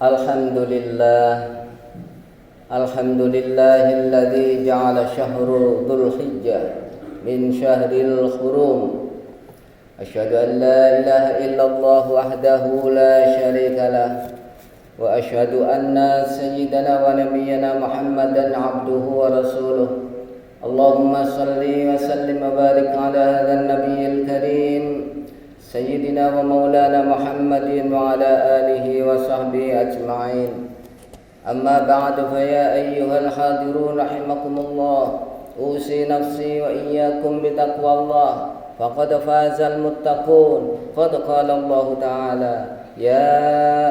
Alhamdulillah, alhamdulillahilladzi ja'ala syahru dzulhijjah min syahril hurum. Asyhadu an la ilaha illallah wahdahu la syarika lah wa asyhadu anna sayyidana wa nabiyyana Muhammadan abduhu wa rasuluh. Allahumma salli wa sallim wa barik ala hadzal nabiyil karim Sayyidina wa maulana Muhammadin wa ala alihi wa sahbihi ajma'in. Amma ba'du, fa ya ayyuhal hadirun rahimakumullah, usi nafsi wa iyyakum bitaqwallah, faqad fazal muttaqun. Qad qala Allah ta'ala, ya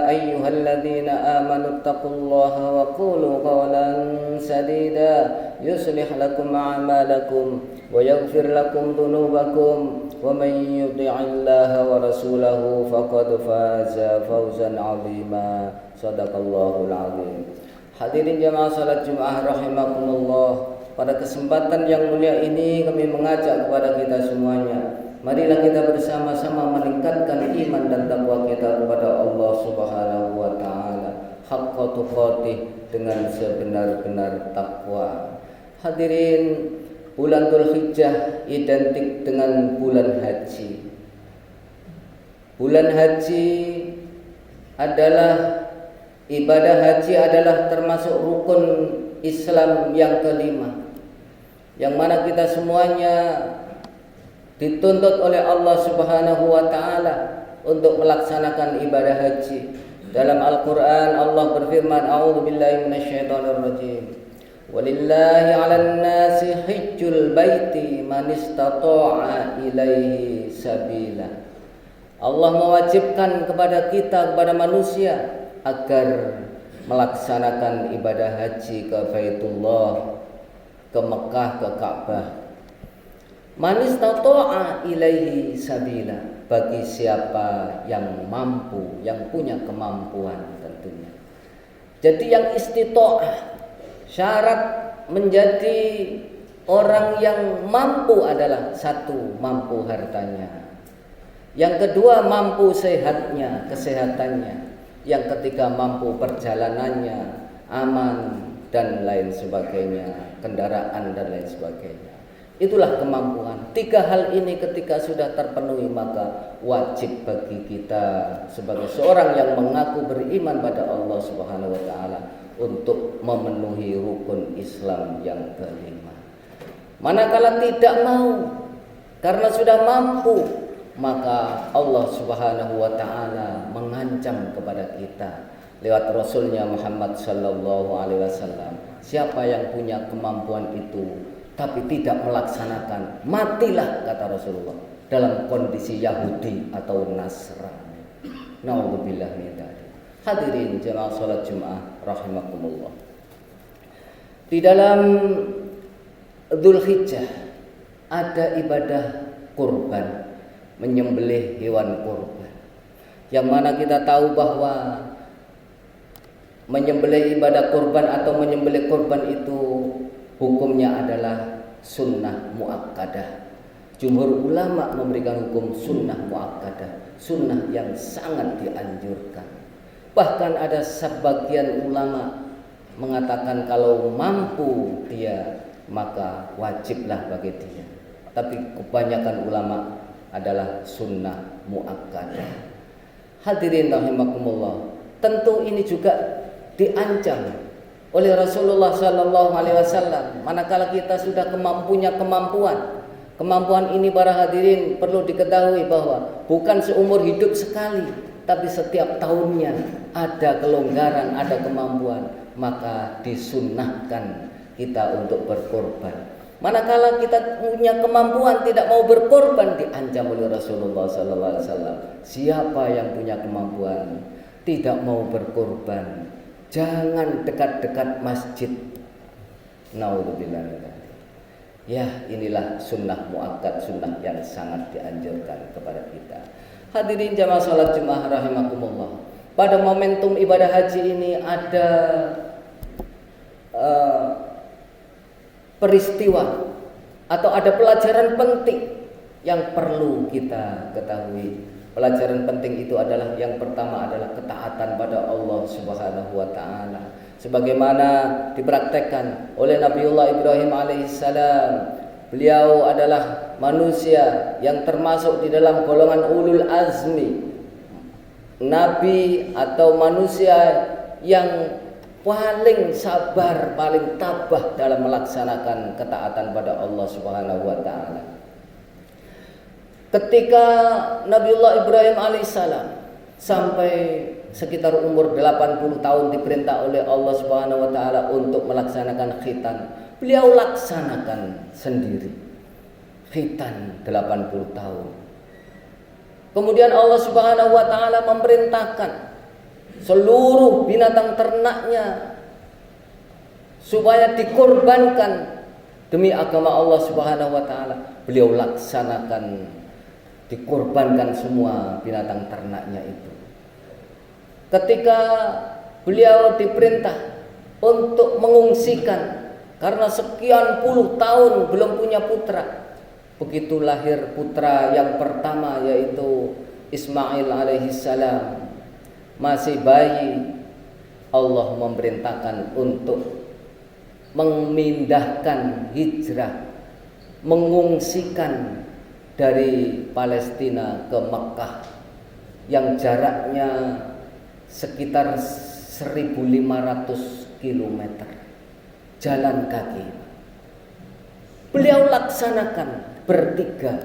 ayyuhalladzina amanu taqullaha wa qulu qawlan sadida yuslih lakum a'malakum wa yaghfir lakum dhunubakum wa man yuti'illaha wa rasulahu faqad faza fawzan 'azima. Shadaqallahul 'azim. Hadirin jamaah salat Jumat rahimakumullah, pada kesempatan yang mulia ini kami mengajak kepada kita semuanya, marilah kita bersama-sama meningkatkan iman dan takwa kita kepada Allah Subhanahu wa taala haqqa tuqatih, dengan sebenar-benar takwa. Hadirin, bulan Dzulhijjah identik dengan bulan haji. Bulan haji adalah ibadah haji adalah termasuk rukun Islam yang kelima, yang mana kita semuanya dituntut oleh Allah Subhanahu wa taala untuk melaksanakan ibadah haji. Dalam Al-Qur'an Allah berfirman, a'udzubillahi minasyaitonir rajim. Walillahi 'alan nasi hajjul baiti man istata'a ilaihi sabila. Allah mewajibkan kepada kita, kepada manusia, agar melaksanakan ibadah haji ke Baitullah, ke Mekah, ke Ka'bah. Man istata'a ilaihi sabila, bagi siapa yang mampu, yang punya kemampuan tentunya. Jadi yang istita'ah, syarat menjadi orang yang mampu adalah satu, mampu hartanya. Yang kedua, mampu sehatnya, kesehatannya. Yang ketiga, mampu perjalanannya, aman dan lain sebagainya, kendaraan dan lain sebagainya. Itulah kemampuan. Tiga hal ini ketika sudah terpenuhi, maka wajib bagi kita sebagai seorang yang mengaku beriman pada Allah Subhanahu wa taala untuk memenuhi rukun Islam yang kelima. Manakala tidak mau karena sudah mampu, maka Allah Subhanahu wa taala mengancam kepada kita lewat Rasulnya Muhammad sallallahu alaihi wasallam, siapa yang punya kemampuan itu tapi tidak melaksanakan, matilah, kata Rasulullah, dalam kondisi Yahudi atau Nasrani. Nauzubillah min dzalik. Hadirin jemaah salat Jumat rahimakumullah. Di dalam Dzulhijjah ada ibadah kurban, menyembelih hewan kurban. Yang mana kita tahu bahwa menyembelih ibadah kurban atau menyembelih kurban itu hukumnya adalah sunnah muakkadah. Jumhur ulama memberikan hukum sunnah muakkadah, sunnah yang sangat dianjurkan. Bahkan ada sebagian ulama mengatakan kalau mampu dia, maka wajiblah bagi dia. Tapi kebanyakan ulama adalah sunnah muakkadah. Hadirin rahimakumullah, tentu ini juga diancam oleh Rasulullah sallallahu alaihi wasallam. Manakala kita sudah punya kemampuan ini, para hadirin, perlu diketahui bahwa bukan seumur hidup sekali, tapi setiap tahunnya ada kelonggaran, ada kemampuan, maka disunnahkan kita untuk berkorban. Manakala kita punya kemampuan tidak mau berkorban, diancam oleh Rasulullah sallallahu alaihi wasallam. Siapa yang punya kemampuan tidak mau berkorban, jangan dekat-dekat masjid. Nauzubillah min dzalik. Ya, inilah sunnah muakkad, sunnah yang sangat dianjurkan kepada kita. Hadirin jamaah salat Jumat rahimakumullah. Pada momentum ibadah haji ini ada peristiwa atau ada pelajaran penting yang perlu kita ketahui. Pelajaran penting itu adalah yang pertama adalah ketaatan pada Allah Subhanahu wa taala. Sebagaimana dipraktekkan oleh Nabiullah Ibrahim alaihissalam. Beliau adalah manusia yang termasuk di dalam golongan ulul azmi, nabi atau manusia yang paling sabar, paling tabah dalam melaksanakan ketaatan pada Allah Subhanahu wa taala. Ketika Nabiullah Ibrahim alaihissalam sampai sekitar umur 80 tahun diperintah oleh Allah Subhanahu wa taala untuk melaksanakan khitan, beliau laksanakan sendiri. Khitan 80 tahun. Kemudian Allah Subhanahu wa taala memerintahkan seluruh binatang ternaknya supaya dikorbankan demi agama Allah Subhanahu wa taala. Beliau laksanakan, dikorbankan semua binatang ternaknya itu. Ketika beliau diperintah untuk mengungsikan karena sekian puluh tahun belum punya putra, begitu lahir putra yang pertama yaitu Ismail alaihissalam, masih bayi, Allah memerintahkan untuk memindahkan hijrah, mengungsikan dari Palestina ke Mekah yang jaraknya sekitar 1.500 km jalan kaki. Beliau laksanakan bertiga,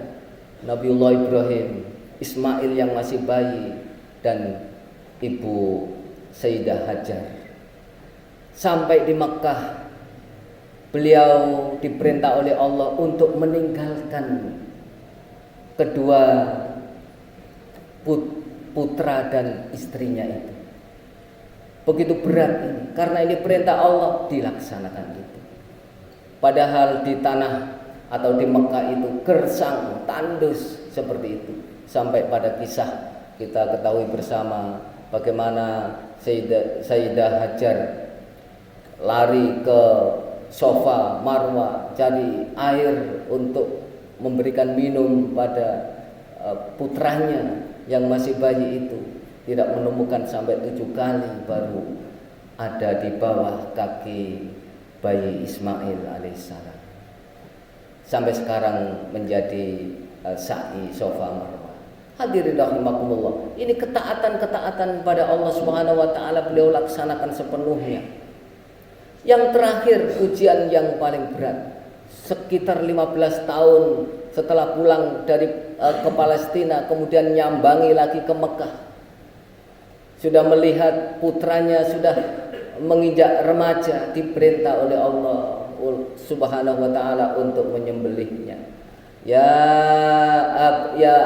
Nabiullah Ibrahim, Ismail yang masih bayi, dan ibu Sayyidah Hajar. Sampai di Mekah, beliau diperintah oleh Allah untuk meninggalkan kedua putra dan istrinya itu. Begitu berat ini, karena ini perintah Allah, dilaksanakan itu. Padahal di tanah atau di Mekah itu gersang, tandus seperti itu. Sampai pada kisah kita ketahui bersama bagaimana Sayyidah Hajar lari ke Safa Marwah cari air untuk memberikan minum pada putranya yang masih bayi itu. Tidak menemukan sampai 7 kali baru ada di bawah kaki bayi Ismail alaihissalam. Sampai sekarang menjadi sa'i Safa Marwah. Hadirin rahimakumullah, ini ketaatan-ketaatan pada Allah Subhanahu wa taala beliau laksanakan sepenuhnya. Yang terakhir, ujian yang paling berat, sekitar 15 tahun setelah pulang dari ke Palestina, kemudian nyambangi lagi ke Mekah. Sudah melihat putranya sudah menginjak remaja, diperintah oleh Allah Subhanahu wa taala untuk menyembelihnya. Ya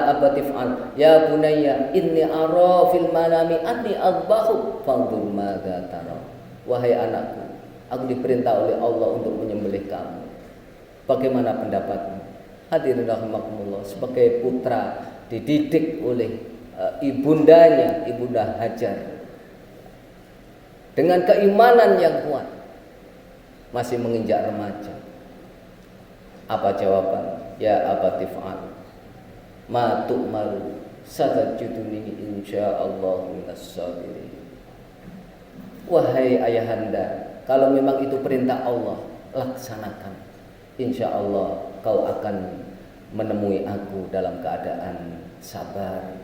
abatif'al, ya bunayya inni ara fil manami anni adbahu fanzur madza tara. Wahai anakku, aku diperintah oleh Allah untuk menyembelih kamu. Bagaimana pendapatmu? Hadirin rahimakumullah, sebagai putra dididik oleh ibundanya, Ibunda Hajar, dengan keimanan yang kuat, masih menginjak remaja. Apa jawaban? Ya abatif'al ma tu'maru satajiduni insyaallah minas sabirin. Wahai ayahanda, kalau memang itu perintah Allah, laksanakan. Insyaallah kau akan menemui aku dalam keadaan sabar.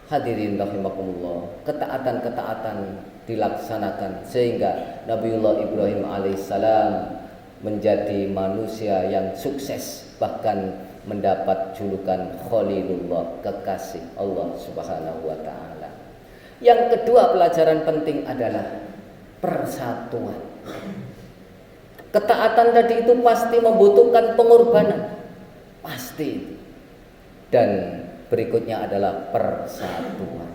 Hadirin rahimakumullah, ketaatan-ketaatan dilaksanakan sehingga Nabiullah Ibrahim alaihissalam menjadi manusia yang sukses, bahkan mendapat julukan Khalilullah, kekasih Allah Subhanahu wa taala. Yang kedua, pelajaran penting adalah persatuan. Ketaatan tadi itu pasti membutuhkan pengorbanan, pasti. Dan berikutnya adalah persatuan.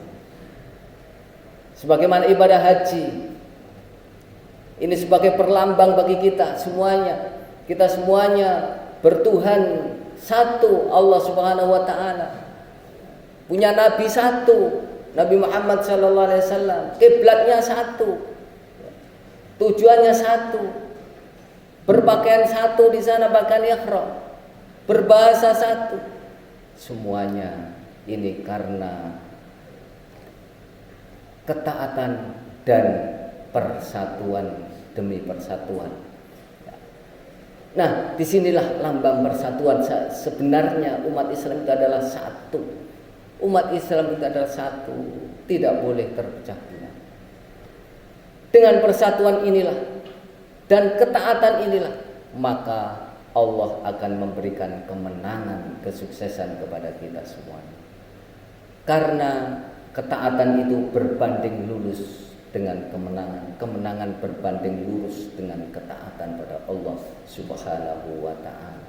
Sebagaimana ibadah haji, ini sebagai perlambang bagi kita semuanya. Kita semuanya bertuhan satu, Allah Subhanahu wa taala. Punya nabi satu, Nabi Muhammad sallallahu alaihi wasallam. Kiblatnya satu. Tujuannya satu. Berpakaian satu di sana, bahkan ihram. Berbahasa satu. Semuanya Ini karena ketaatan dan persatuan demi persatuan. Nah, disinilah lambang persatuan. Sebenarnya umat Islam itu adalah satu. Umat Islam itu adalah satu, tidak boleh terpecah belah. Dengan persatuan inilah dan ketaatan inilah, maka Allah akan memberikan kemenangan, kesuksesan kepada kita semuanya. Karena ketaatan itu berbanding lurus dengan kemenangan, kemenangan berbanding lurus dengan ketaatan pada Allah Subhanahu wa ta'ala.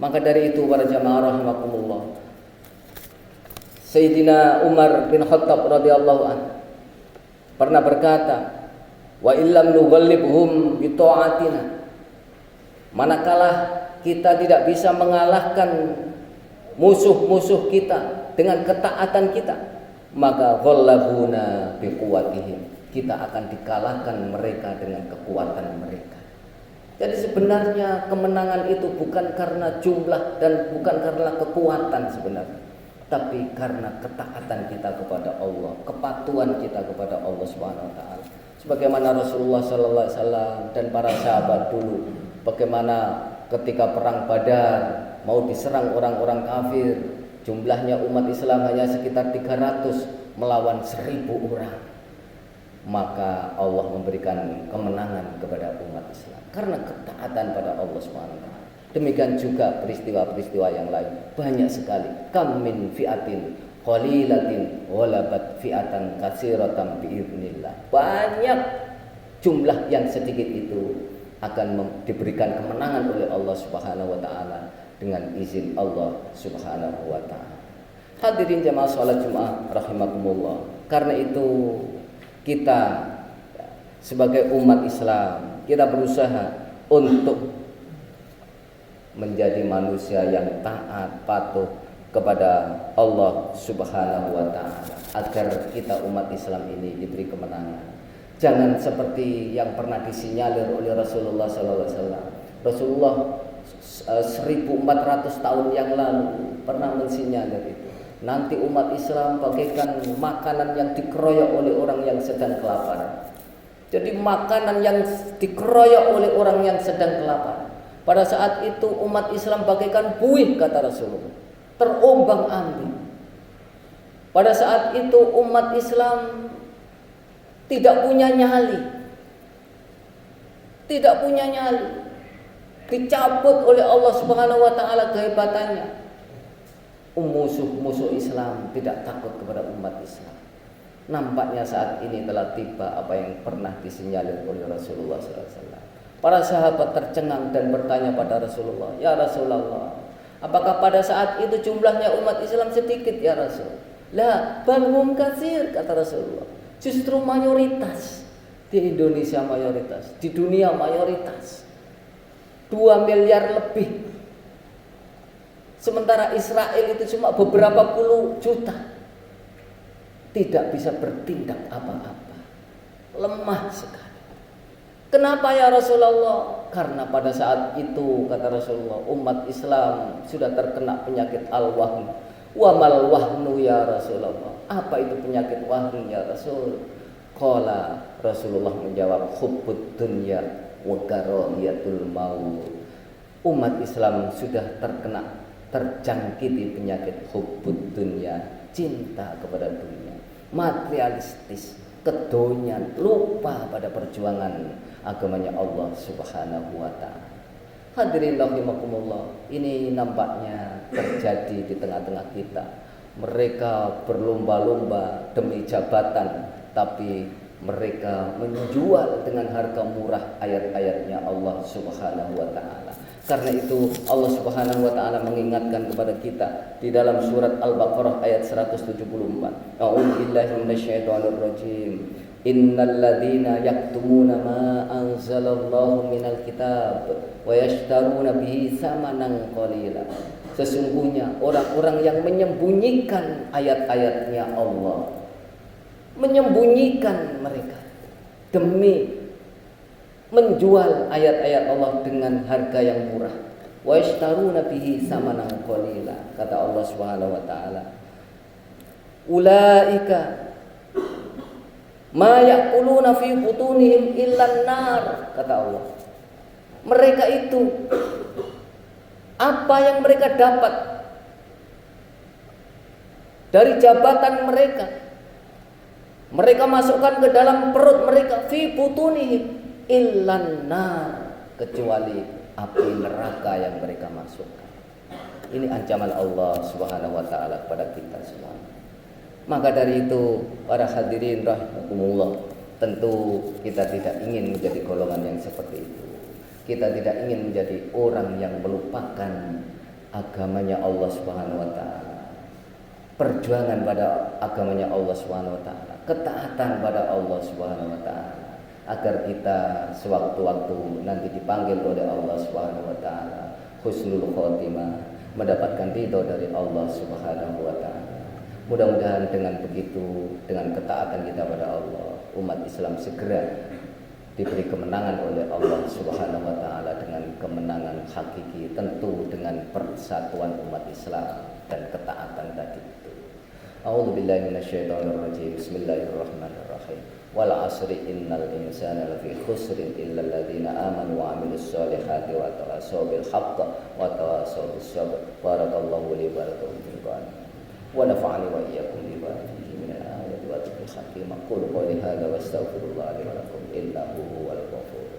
Maka dari itu para jamaah rahimakumullah, Sayyidina Umar bin Khattab radhiyallahu anhu pernah berkata, wa illam nughallibhum bi ta'atina, manakala kita tidak bisa mengalahkan musuh-musuh kita dengan ketaatan kita, maka ghallabuna bi quwwatihim, kita akan dikalahkan mereka dengan kekuatan mereka. Jadi sebenarnya kemenangan itu bukan karena jumlah dan bukan karena kekuatan sebenarnya, tapi karena ketaatan kita kepada Allah, kepatuhan kita kepada Allah Subhanahu wa taala. Sebagaimana Rasulullah sallallahu alaihi wasallam dan para sahabat dulu, bagaimana ketika perang Badar mau diserang orang-orang kafir, jumlahnya umat Islam hanya sekitar 300 melawan 1000 orang. Maka Allah memberikan kemenangan kepada umat Islam karena ketaatan pada Allah SWT. Demikian juga peristiwa-peristiwa yang lain banyak sekali. Kam min fi'atin qalilatin ghalabat fi'atan katsiratan biidznillah. Banyak jumlah yang sedikit itu akan diberikan kemenangan oleh Allah Subhanahu wa taala dengan izin Allah Subhanahu wa taala. Hadirin jamaah salat Jumat rahimakumullah. Karena itu kita sebagai umat Islam, kita berusaha untuk menjadi manusia yang taat, patuh kepada Allah Subhanahu wa taala, agar kita umat Islam ini diberi kemenangan. Jangan seperti yang pernah disinyalir oleh Rasulullah sallallahu alaihi wasallam. Rasulullah 1400 tahun yang lalu pernah mensinyalir itu. Nanti umat Islam bagaikan makanan yang dikeroyok oleh orang yang sedang kelaparan. Jadi makanan yang dikeroyok oleh orang yang sedang kelaparan. Pada saat itu umat Islam bagaikan buih, kata Rasulullah, terombang-ambing. Pada saat itu umat Islam tidak punya nyali. Tidak punya nyali. Dicabut oleh Allah Subhanahu wa taala kehebatannya. Musuh-musuh Islam tidak takut kepada umat Islam. Nampaknya saat ini telah tiba apa yang pernah disinyalir oleh Rasulullah SAW. Para sahabat tercengang dan bertanya pada Rasulullah, ya Rasulullah, apakah pada saat itu jumlahnya umat Islam sedikit ya Rasul? La bal hum katsir, kata Rasulullah. Justru mayoritas. Di Indonesia mayoritas, di dunia mayoritas. 2 miliar lebih. Sementara Israel itu cuma beberapa puluh juta. Tidak bisa bertindak apa-apa. Lemah sekali. Kenapa ya Rasulullah? Karena pada saat itu, kata Rasulullah, umat Islam sudah terkena penyakit al-wahn. Wa mal wahnu ya Rasulullah. Apa itu penyakit wahn ya Rasul? Qala, Rasulullah menjawab, hubbud dunya wa karahiyatul maut. Umat Islam sudah terjangkiti penyakit hubbud dunya, cinta kepada dunia, materialistis, kedonyan, lupa pada perjuangan agamanya Allah Subhanahu wa taala. Hadirin rahimakumullah, ini nampaknya terjadi di tengah-tengah kita. Mereka berlomba-lomba demi jabatan, tapi mereka menjual dengan harga murah ayat-ayatnya Allah Subhanahu wa taala. Karena itu Allah Subhanahu wa taala mengingatkan kepada kita di dalam surat Al-Baqarah ayat 174. A'udzubillahi minasyaitonir rajim. Innal ladzina yaktumuna ma anzalallahu minal kitab wa yashtaruna bihi tsamanan qalila. Sesungguhnya orang-orang yang menyembunyikan ayat-ayatnya Allah, menyembunyikan mereka demi menjual ayat-ayat Allah dengan harga yang murah. Wa yashtaruna bihi tsamanan qalila, kata Allah Subhanahu wa taala. Ulaika ma ya'kuluna fi butunihim illan nar, kata Allah. Mereka itu apa yang mereka dapat dari jabatan mereka, mereka masukkan ke dalam perut mereka, fi butunihim illan nar, kecuali api neraka yang mereka masukkan. Ini ancaman Allah Subhanahu wa taala kepada kita semua. Maka dari itu, para hadirin rahimakumullah, tentu kita tidak ingin menjadi golongan yang seperti itu. Kita tidak ingin menjadi orang yang melupakan agamanya Allah Subhanahu wa taala. Perjuangan pada agamanya Allah Subhanahu wa taala, ketaatan pada Allah Subhanahu wa taala, agar kita sewaktu-waktu nanti dipanggil oleh Allah Subhanahu wa taala husnul khotimah, mendapatkan ridho dari Allah Subhanahu wa taala. Mudah-mudahan dengan begitu, dengan ketaatan kita pada Allah, umat Islam segera diberi kemenangan oleh Allah Subhanahu wa taala dengan kemenangan hakiki, tentu dengan persatuan umat Islam dan ketaatan tadi itu. A'udzubillahi minasyaitonirrajim. Bismillahirrahmanirrahim. Wal 'asri innal insana lafi khusrin illal ladzina amanu wa 'amilus solihati wa tawassaw bil haqqi wa tawassaw bis sabr. Barakallahu li wa lakum fil Qur'an. Wa nafa'ani wa iyyakum bima fihi minal ayati wa dhikril hakim. Qul qawli hadza wa astaghfirullah li wa lakum innahu huwal ghafur.